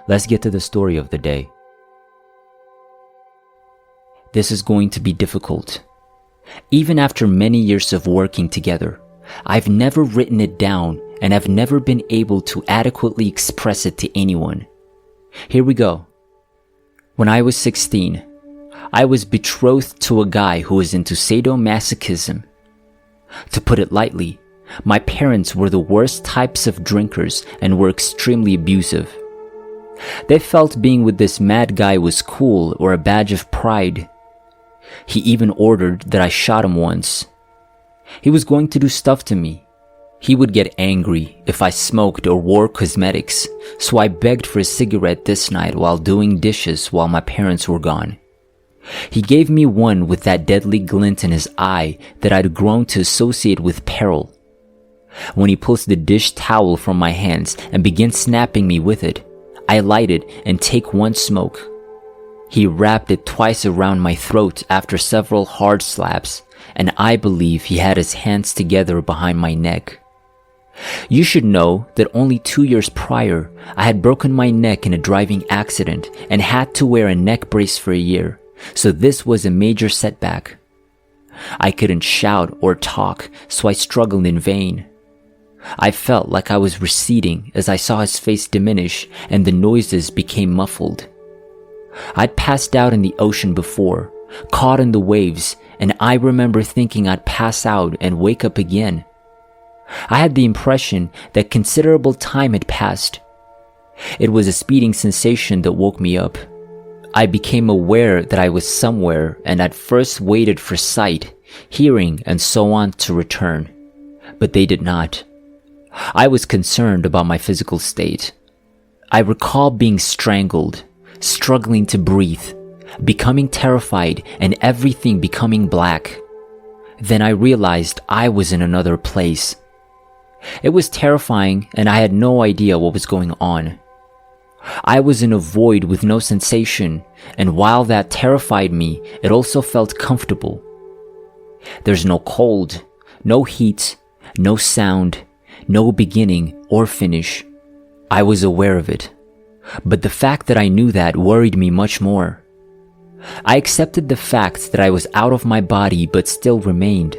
Let's get to the story of the day. This is going to be difficult. Even after many years of working together, I've never written it down and I've never been able to adequately express it to anyone. Here we go. When I was 16, I was betrothed to a guy who was into sadomasochism. To put it lightly, my parents were the worst types of drinkers and were extremely abusive. They felt being with this mad guy was cool or a badge of pride. He even ordered that I shot him once. He was going to do stuff to me. He would get angry if I smoked or wore cosmetics, so I begged for a cigarette this night while doing dishes while my parents were gone. He gave me one with that deadly glint in his eye that I'd grown to associate with peril. When he pulls the dish towel from my hands and begins snapping me with it, I light it and take one smoke. He wrapped it twice around my throat after several hard slaps, and I believe he had his hands together behind my neck. You should know that only 2 years prior, I had broken my neck in a driving accident and had to wear a neck brace for a year, so this was a major setback. I couldn't shout or talk, so I struggled in vain. I felt like I was receding as I saw his face diminish and the noises became muffled. I'd passed out in the ocean before, caught in the waves, and I remember thinking I'd pass out and wake up again. I had the impression that considerable time had passed. It was a speeding sensation that woke me up. I became aware that I was somewhere and at first waited for sight, hearing, and so on to return. But they did not. I was concerned about my physical state. I recall being strangled, struggling to breathe, becoming terrified, and everything becoming black. Then I realized I was in another place. It was terrifying and I had no idea what was going on. I was in a void with no sensation, and while that terrified me, it also felt comfortable. There's no cold, no heat, no sound, no beginning or finish. I was aware of it, but the fact that I knew that worried me much more. I accepted the fact that I was out of my body but still remained.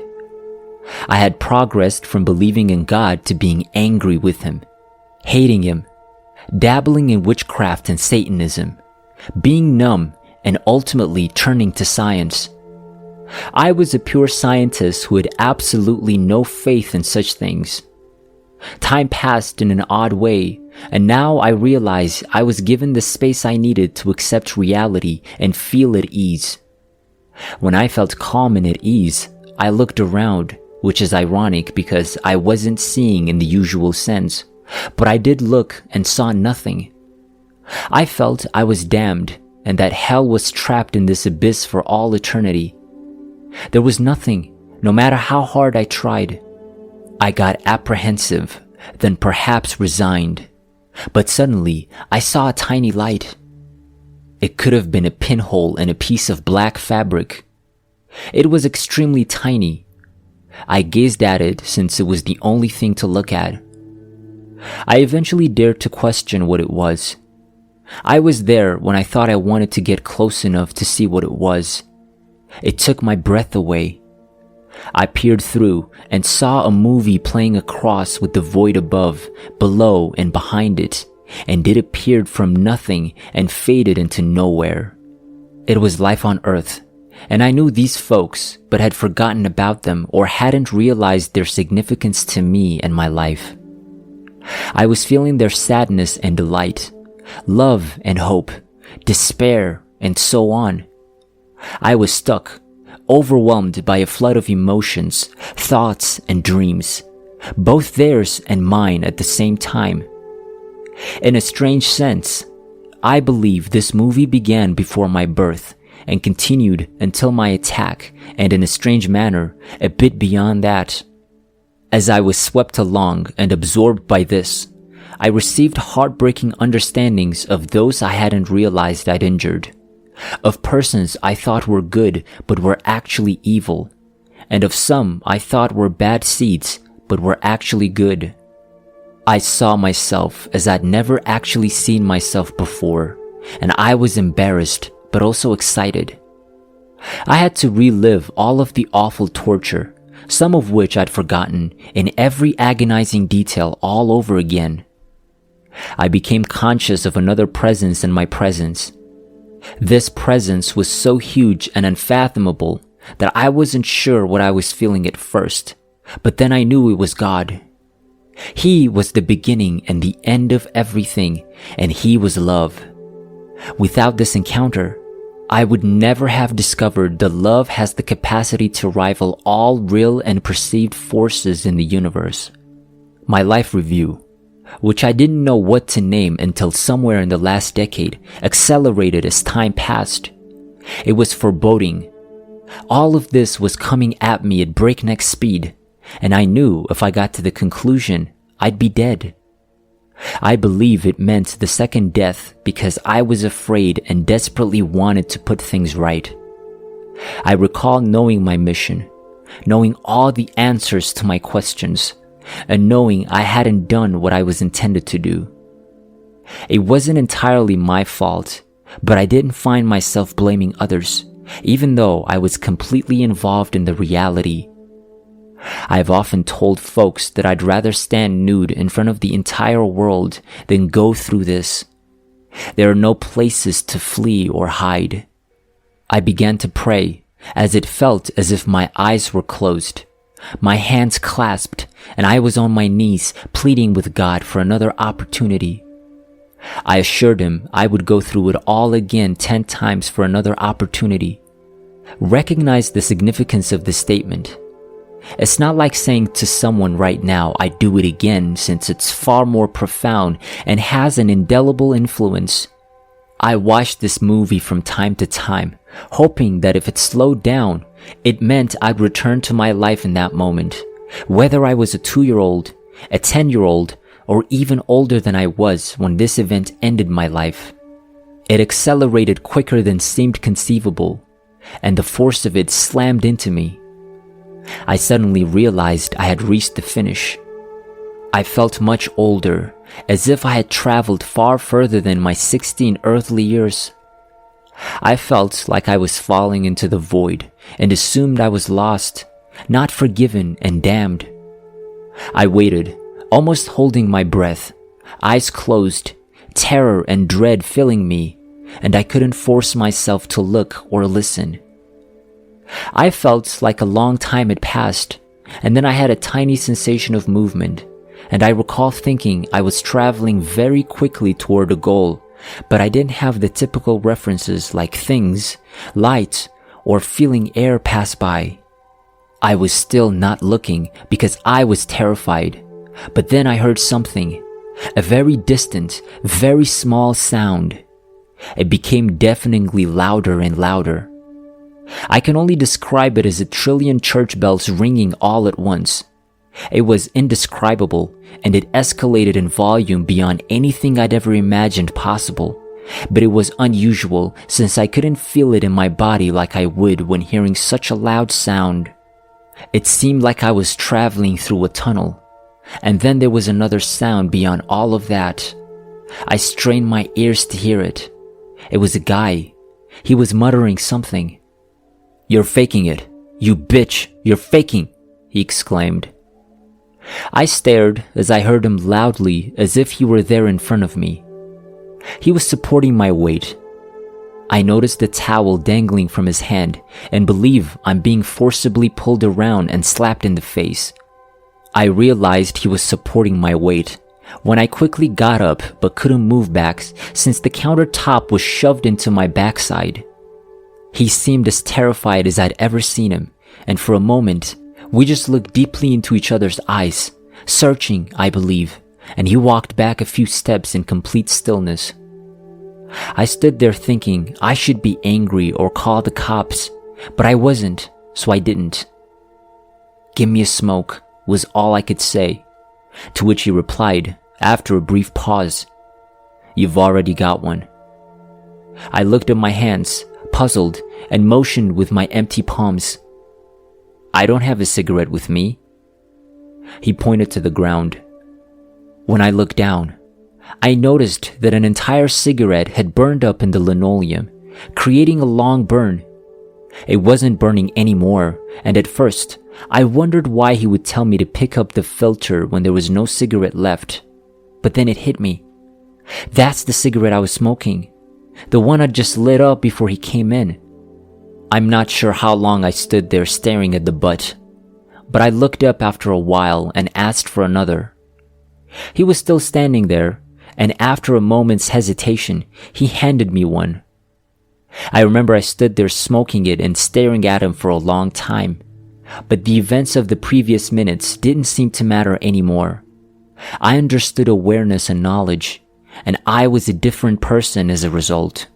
I had progressed from believing in God to being angry with Him, hating Him, dabbling in witchcraft and Satanism, being numb, and ultimately turning to science. I was a pure scientist who had absolutely no faith in such things. Time passed in an odd way, and now I realized I was given the space I needed to accept reality and feel at ease. When I felt calm and at ease, I looked around, which is ironic because I wasn't seeing in the usual sense, but I did look and saw nothing. I felt I was damned and that hell was trapped in this abyss for all eternity. There was nothing, no matter how hard I tried. I got apprehensive, then perhaps resigned. But suddenly, I saw a tiny light. It could have been a pinhole in a piece of black fabric. It was extremely tiny. I gazed at it since it was the only thing to look at. I eventually dared to question what it was. I was there when I thought I wanted to get close enough to see what it was. It took my breath away. I peered through and saw a movie playing across with the void above, below, and behind it, and it appeared from nothing and faded into nowhere. It was life on Earth, and I knew these folks, but had forgotten about them or hadn't realized their significance to me and my life. I was feeling their sadness and delight, love and hope, despair, and so on. I was stuck, overwhelmed by a flood of emotions, thoughts, and dreams, both theirs and mine at the same time. In a strange sense, I believe this movie began before my birth and continued until my attack, and in a strange manner, a bit beyond that. As I was swept along and absorbed by this, I received heartbreaking understandings of those I hadn't realized I'd injured, of persons I thought were good but were actually evil, and of some I thought were bad seeds but were actually good. I saw myself as I'd never actually seen myself before, and I was embarrassed but also excited. I had to relive all of the awful torture, some of which I'd forgotten, in every agonizing detail all over again. I became conscious of another presence in my presence. This presence was so huge and unfathomable that I wasn't sure what I was feeling at first, but then I knew it was God. He was the beginning and the end of everything, and He was love. Without this encounter, I would never have discovered that love has the capacity to rival all real and perceived forces in the universe. My life review, which I didn't know what to name until somewhere in the last decade, accelerated as time passed. It was foreboding. All of this was coming at me at breakneck speed, and I knew if I got to the conclusion, I'd be dead. I believe it meant the second death because I was afraid and desperately wanted to put things right. I recall knowing my mission, knowing all the answers to my questions, and knowing I hadn't done what I was intended to do. It wasn't entirely my fault, but I didn't find myself blaming others, even though I was completely involved in the reality. I've often told folks that I'd rather stand nude in front of the entire world than go through this. There are no places to flee or hide. I began to pray, as it felt as if my eyes were closed, my hands clasped, and I was on my knees pleading with God for another opportunity. I assured Him I would go through it all again 10 times for another opportunity. Recognize the significance of this statement. It's not like saying to someone right now, I'd do it again, since it's far more profound and has an indelible influence. I watched this movie from time to time, hoping that if it slowed down, it meant I'd return to my life in that moment, whether I was a 2-year-old, a 10-year-old, or even older than I was when this event ended my life. It accelerated quicker than seemed conceivable, and the force of it slammed into me. I suddenly realized I had reached the finish. I felt much older, as if I had traveled far further than my 16 earthly years. I felt like I was falling into the void and assumed I was lost, not forgiven and damned. I waited, almost holding my breath, eyes closed, terror and dread filling me, and I couldn't force myself to look or listen. I felt like a long time had passed, and then I had a tiny sensation of movement, and I recall thinking I was traveling very quickly toward a goal, but I didn't have the typical references like things, light, or feeling air pass by. I was still not looking because I was terrified, but then I heard something, a very distant, very small sound. It became deafeningly louder and louder. I can only describe it as 1 trillion church bells ringing all at once. It was indescribable, and it escalated in volume beyond anything I'd ever imagined possible. But it was unusual since I couldn't feel it in my body like I would when hearing such a loud sound. It seemed like I was traveling through a tunnel. And then there was another sound beyond all of that. I strained my ears to hear it. It was a guy. He was muttering something. "You're faking it. You bitch, you're faking," he exclaimed. I stared as I heard him loudly as if he were there in front of me. He was supporting my weight. I noticed the towel dangling from his hand and believe I'm being forcibly pulled around and slapped in the face. I realized he was supporting my weight when I quickly got up but couldn't move back since the countertop was shoved into my backside. He seemed as terrified as I'd ever seen him, and for a moment, we just looked deeply into each other's eyes, searching, I believe, and he walked back a few steps in complete stillness. I stood there thinking I should be angry or call the cops, but I wasn't, so I didn't. "Give me a smoke," was all I could say, to which he replied, after a brief pause, "You've already got one." I looked at my hands, puzzled, and motioned with my empty palms. "I don't have a cigarette with me." He pointed to the ground. When I looked down, I noticed that an entire cigarette had burned up in the linoleum, creating a long burn. It wasn't burning anymore, and at first, I wondered why he would tell me to pick up the filter when there was no cigarette left. But then it hit me. That's the cigarette I was smoking, the one I'd just lit up before he came in. I'm not sure how long I stood there staring at the butt, but I looked up after a while and asked for another. He was still standing there, and after a moment's hesitation, he handed me one. I remember I stood there smoking it and staring at him for a long time, but the events of the previous minutes didn't seem to matter anymore. I understood awareness and knowledge, and I was a different person as a result.